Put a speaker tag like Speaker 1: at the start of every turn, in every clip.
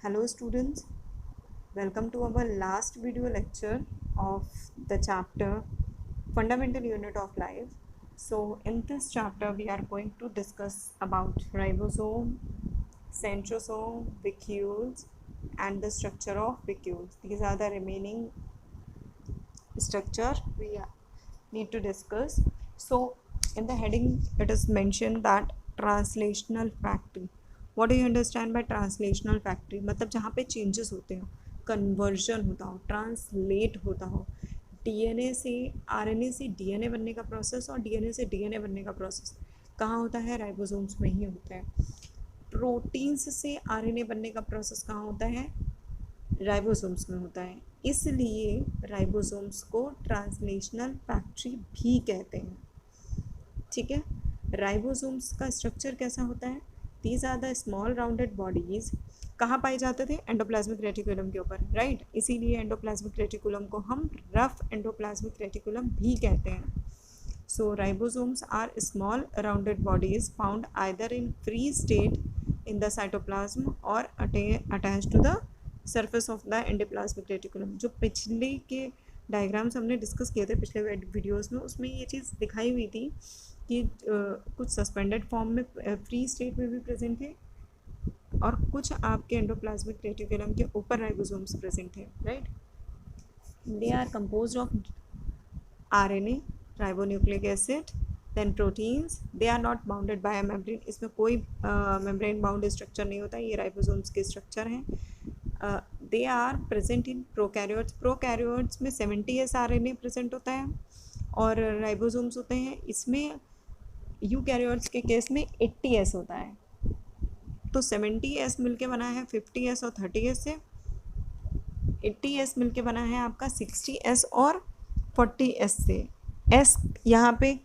Speaker 1: Hello students, welcome to our last video lecture of the chapter Fundamental Unit of Life. So in this chapter we are going to discuss about ribosome, centrosome, vacuoles and the structure of vacuoles. These are the remaining structure we need to discuss. So in the heading it is mentioned that translational factory. What do you understand by translational factory? मतलब जहाँ पे changes होते हो, conversion होता हो, translate होता हो, DNA से RNA से DNA बनने का प्रोसेस और DNA से DNA बनने का प्रोसेस कहाँ होता है? राइबोसोम्स में ही होता है. प्रोटीन्स से RNA बनने का प्रोसेस कहाँ होता है? राइबोसोम्स में होता है. इसलिए राइबोसोम्स को ट्रांसलेशनल फैक्ट्री भी कहते हैं. ठीक है. राइबोसोम्स का स्ट्रक्चर कैसा होता है? These are the small rounded bodies. कहाँ पाए जाते थे? एंडोप्लाज्मिक रेटिकुलम के ऊपर, राइट. इसीलिए एंडोप्लाज्मिक रेटिकुलम को हम रफ एंडोप्लाज्मिक रेटिकुलम भी कहते हैं. So ribosomes are small rounded bodies found either in free state in the cytoplasm or attached to the surface of the endoplasmic reticulum. जो पिछले के डायग्राम्स हमने डिस्कस किए थे पिछले वीडियोस में, उसमें ये चीज़ दिखाई हुई थी कि कुछ सस्पेंडेड फॉर्म में फ्री स्टेट में भी प्रेजेंट है और कुछ आपके एंडोप्लाज्मिक रेटिकुलम के ऊपर राइबोसोम्स प्रेजेंट है, right. They are composed of RNA, ribonucleic acid, then proteins. They are not bounded by a membrane. इसमें कोई मेम्ब्रेन बाउंड स्ट्रक्चर नहीं होता. ये राइबोसोम्स के स्ट्रक्चर हैं. They are present in prokaryotes. Prokaryotes में 70S RNA प्रेजेंट होता है और राइबोसोम्स होते हैं. इसमें यूकैरियोट्स के केस में 80S होता है. तो 70S मिलके बना है 50S और 30S से. 80S मिलके बना है आपका 60S और 40S से. S यहाँ पे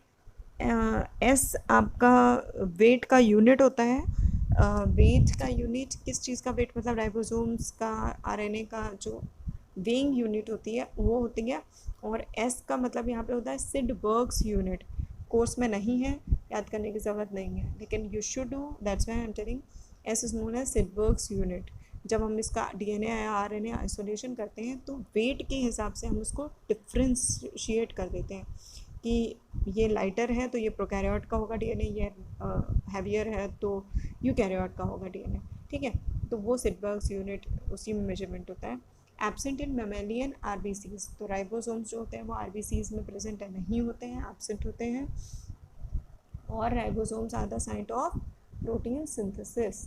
Speaker 1: S आपका वेट का यूनिट होता है. वेट का यूनिट किस चीज़ का वेट? मतलब राइबोसोम्स का RNA का जो वेइंग यूनिट होती है वो होती है. और S का मतलब यहाँ पे होता है सिडबर्ग्स यूनिट. कोर्स में नहीं है, याद करने की ज़रूरत नहीं है, लेकिन you should do. That's why I am telling S is known as Sidberg's unit. जब हम इसका DNA या RNA आइसोलेशन करते हैं तो वेट के हिसाब से हम उसको डिफ्रेंशिएट कर देते हैं कि ये लाइटर है तो ये प्रोकैरियोट का होगा DNA, ये हैवियर है तो यूकैरियोट का होगा DNA. ठीक है. तो वो सिडबर्ग्स यूनिट उसी में मेजरमेंट होता है. Absent in mammalian RBCs. तो राइबोसोम्स जो होते हैं वो RBCs में प्रेजेंट नहीं होते हैं, एब्सेंट होते हैं. और ribosomes are the site of protein synthesis,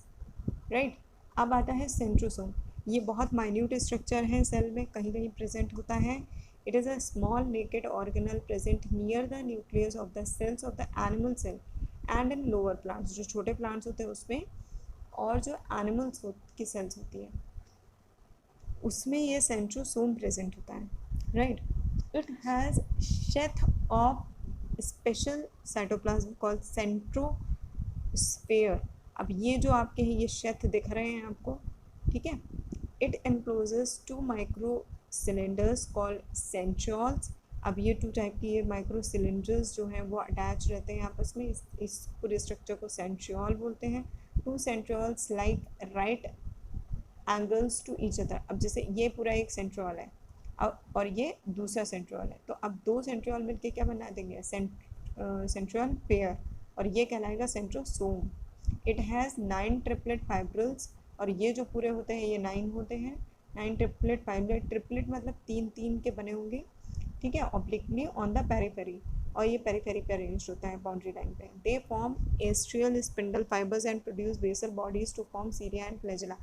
Speaker 1: right. अब आता है सेंट्रोसोम. ये बहुत माइन्यूट स्ट्रक्चर है, सेल में कहीं कहीं प्रेजेंट होता है. It is a small naked organelle present near the nucleus of the cells of the animal cell and in lower plants. जो छोटे प्लांट्स होते हैं उसमें और जो एनिमल्स की सेल्स होती है उसमें ये सेंट्रोसोम प्रेजेंट होता है, right. It has sheath of special cytoplasm called centrosphere. अब ये जो आपके हैं ये शेथ दिख रहे हैं आपको, ठीक है. It encloses two micro cylinders called centrioles. अब ये 2 टाइप की ये माइक्रो सिलेंडर्स जो हैं वो अटैच रहते हैं आपस में. इस पूरे स्ट्रक्चर को सेंट्रियोल बोलते हैं. 2 centrioles like right angles to each other. अब जैसे ये पूरा एक सेंट्रियोल है और ये दूसरा सेंट्रियोल है, तो अब 2 सेंट्रियोल मिलके क्या बना देंगे? सेंट्रियोल पेयर, और ये कहलाएगा centrosome. It has 9 triplet fibrils. और ये जो पूरे होते हैं ये 9 होते हैं. 9 ट्रिपलेट फाइब्रिल. ट्रिपलेट मतलब 3-3 के बने होंगे, ठीक है, ऑब्लिकली ऑन द पेरिफेरी. और ये पेरिफेरी पे अरेंज होता है बाउंड्री लाइन पे. They form astral spindle fibres and produce basal bodies to form cilia and flagella.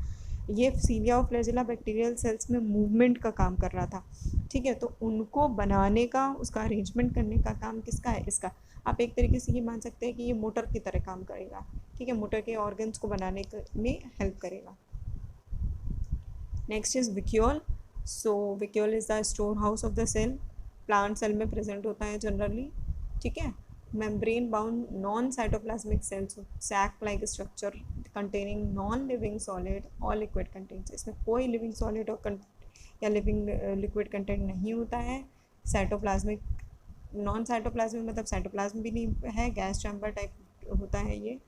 Speaker 1: ये सीलिया और फ्लैजेला बैक्टीरियल सेल्स में मूवमेंट का काम कर रहा था, ठीक है. तो उनको बनाने का, उसका अरेंजमेंट करने का काम किसका है? इसका. आप एक तरीके से ये मान सकते हैं कि ये मोटर की तरह काम करेगा, ठीक है. मोटर के ऑर्गन्स को बनाने में हेल्प करेगा. Next is vacuole. So vacuole is the store house of the cell. Plant cell में प्रेजेंट होता है जनरली, ठीक है. membrane bound non cytoplasmic cells, sac like structure containing non living solid or liquid contents. इसमें कोई living solid और या living liquid content नहीं होता है. साइटोप्लाज्मिक, नॉन साइटोप्लाज्मिक मतलब साइटोप्लाज्म भी नहीं है, गैस चैम्बर टाइप होता है ये.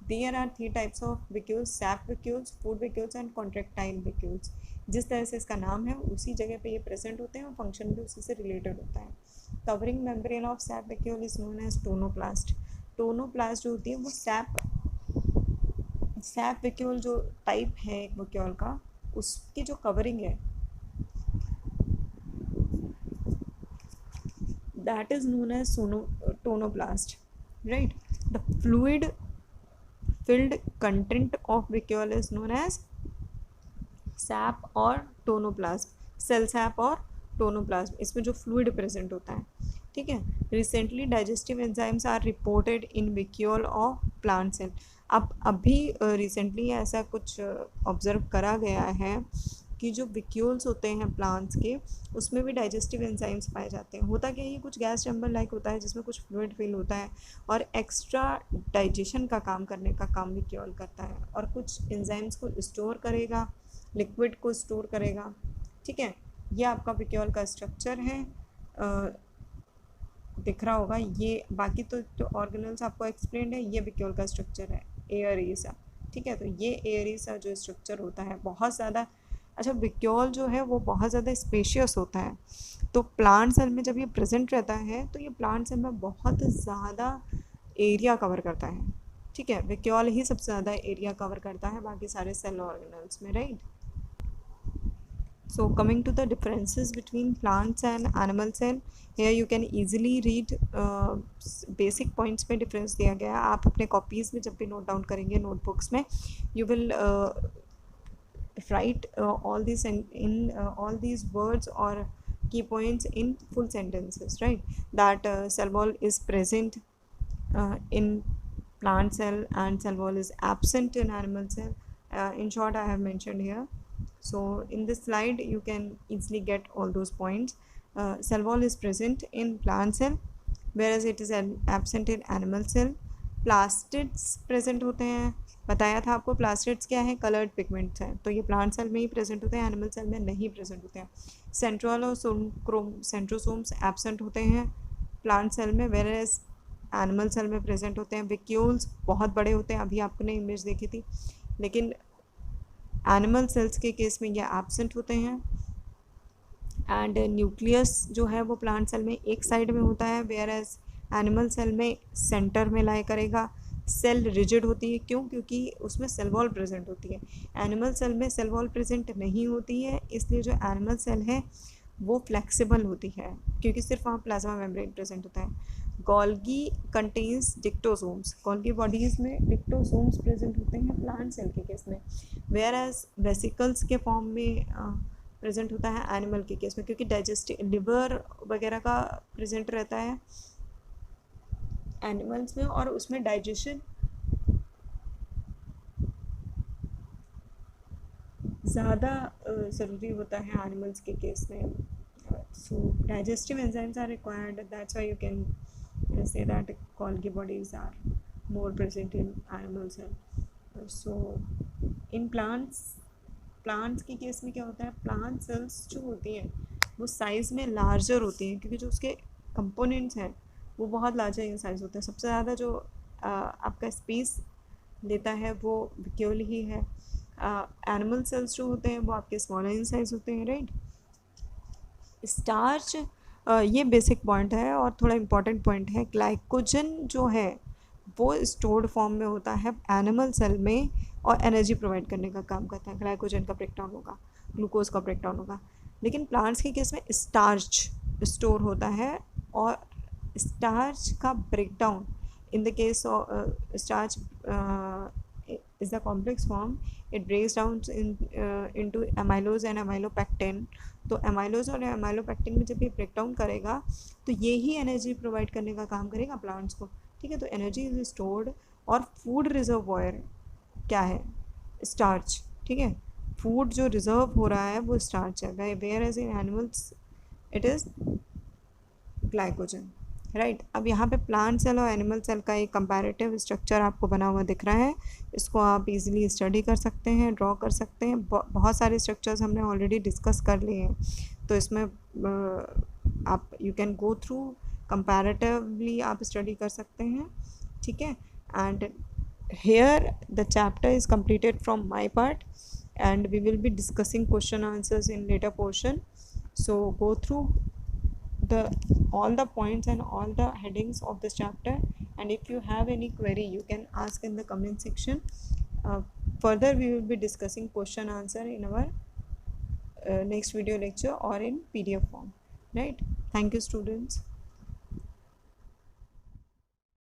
Speaker 1: There are 3 types of vacuoles, sap vacuoles, food vacuoles and contractile vacuoles. जिस तरह से इसका नाम है उसी जगह पे ये प्रेजेंट होते हैं और फंक्शन भी उसी से रिलेटेड होता है। Covering membrane of sap vacuole is known as tonoplast. Tonoplast जो होती है वो सैप वैक्यूल जो टाइप है एक वैक्यूल का, उसकी जो कवरिंग है that is known as tonoplast, right? The fluid filled content of vacuole is known as sap और टोनोप्लाज्म, सेल सैप और टोनोप्लाज्म, इसमें जो फ्लूइड प्रेजेंट होता है, ठीक है। Recently digestive enzymes are reported in vacuole of plant cell. अब अभी रिसेंटली ऐसा कुछ ऑब्जर्व करा गया है कि जो वैक्यूल्स होते हैं प्लांट्स के, उसमें भी डाइजेस्टिव एंजाइम्स पाए जाते हैं। होता क्या है, ये कुछ गैस चैम्बर लाइक होता है जिसमें कुछ फ्लूइड फिल होता है और एक्स्ट्रा डाइजेशन का काम करने का काम वैक्यूल करता है, और कुछ एंजाइम्स को स्टोर करेगा, लिक्विड को स्टोर करेगा, ठीक है। ये आपका वैक्यूल का स्ट्रक्चर है, दिख रहा होगा ये। बाकी तो ऑर्गेनल्स आपको एक्सप्लेन है, ये वैक्यूल का स्ट्रक्चर है एयरीसा, ठीक है। तो ये एयरीसा जो स्ट्रक्चर होता है बहुत ज़्यादा, अच्छा वैक्यूल जो है वो बहुत ज़्यादा स्पेशियस होता है। तो प्लांट सेल में जब ये प्रेजेंट रहता है तो ये प्लांट सेल में बहुत ज़्यादा एरिया कवर करता है, ठीक है। वैक्यूल ही सबसे ज़्यादा एरिया कवर करता है बाकी सारे सेल ऑर्गेनल्स में, right. So coming to the differences between plants and animal cell, here you can easily read basic points में difference दिया गया है। आप अपने copies में जब भी note down करेंगे notebooks में, you will write all these words or key points in full sentences, right? That cell wall is present in plant cell and cell wall is absent in animal cell. In short, I have mentioned here. So in this slide you can easily get all those points. Cell wall is present in plant cell whereas it is absent in animal cell. Plastids present होते हैं, बताया था आपको plastids क्या है, coloured pigments हैं, तो ये प्लांट सेल में ही प्रेजेंट होते हैं, एनिमल सेल में नहीं प्रेजेंट होते हैं। सेंट्रोल और सेंट्रोसोम्स एब्सेंट होते हैं प्लांट सेल में, वेरेस एनिमल सेल में प्रेजेंट होते हैं। वैक्यूल्स बहुत बड़े होते हैं, अभी आपने इमेज देखी थी, लेकिन एनिमल सेल्स के केस में ये एब्सेंट होते हैं। एंड न्यूक्लियस जो है वो प्लांट सेल में एक साइड में होता है, वेयरएज एनिमल सेल में सेंटर में लाई करेगा। सेल रिजिड होती है, क्यों? क्योंकि उसमें सेल वॉल प्रेजेंट होती है। एनिमल सेल में सेल वॉल प्रेजेंट नहीं होती है, इसलिए जो एनिमल सेल है वो फ्लेक्सिबल होती है, क्योंकि सिर्फ वहाँ प्लाज्मा मेम्ब्रेन प्रेजेंट होता है। गोल्गी कंटेन्स डिक्टोसोम्स, गोल्गी बॉडीज़ में डिक्टोसोम्स प्रेजेंट होते हैं प्लांट सेल के केस में, वेयर एज वेसिकल्स के फॉर्म में प्रेजेंट होता है एनिमल के केस में, क्योंकि डाइजेस्टिव लिवर वगैरह का प्रेजेंट रहता है एनिमल्स में, और उसमें डाइजेशन ज़्यादा ज़रूरी होता है एनिमल्स के केस में। So digestive enzymes are required, that's why you can say that Golgi bodies are more present in animal cell. So in plants के केस में क्या होता है, प्लांट सेल्स जो होती हैं वो साइज़ में लार्जर होती हैं, क्योंकि जो उसके कंपोनेंट्स हैं वो बहुत लार्जर इन साइज़ होते हैं। सबसे ज़्यादा जो आपका स्पेस लेता है वो वैक्यूल ही है। एनिमल सेल्स जो होते हैं वो आपके स्मॉलर इन साइज़ होते हैं, राइट। स्टार्च, ये बेसिक पॉइंट है और थोड़ा इम्पॉर्टेंट पॉइंट है। ग्लाइकोजन जो है वो स्टोर्ड फॉर्म में होता है एनिमल सेल में और एनर्जी प्रोवाइड करने का काम करता है। ग्लाइकोजन का ब्रेकडाउन होगा, ग्लूकोज का ब्रेकडाउन होगा, लेकिन प्लांट्स के केस में स्टार्च स्टोर होता है, और स्टार्च का breakdown in the case of starch is the complex form. It breaks down into amylose and amylopectin. तो एमाइलोज और एमाइलोपेक्टिन में जब ये ब्रेक डाउन करेगा तो ये ही एनर्जी प्रोवाइड करने का काम करेगा प्लांट्स को, ठीक है। तो एनर्जी इज स्टोर्ड, और फूड रिजर्वॉयर क्या है, स्टार्च, ठीक है। फूड जो रिजर्व हो रहा है वो स्टार्च है, whereas in animals it is glycogen, right. अब यहाँ पे प्लांट सेल और एनिमल सेल का एक कंपैरेटिव स्ट्रक्चर आपको बना हुआ दिख रहा है, इसको आप इजीली स्टडी कर सकते हैं, ड्रॉ कर सकते हैं। बहुत सारे स्ट्रक्चर्स हमने ऑलरेडी डिस्कस कर लिए हैं, तो इसमें आप you can go through comparatively, आप स्टडी कर सकते हैं, ठीक है। And here the chapter is completed from my part, and we will be discussing question answers in later portion. So go through the all the points and all the headings of this chapter, and if you have any query you can ask in the comment section. Further we will be discussing question answer in our next video lecture or in PDF form, right? Thank you, students.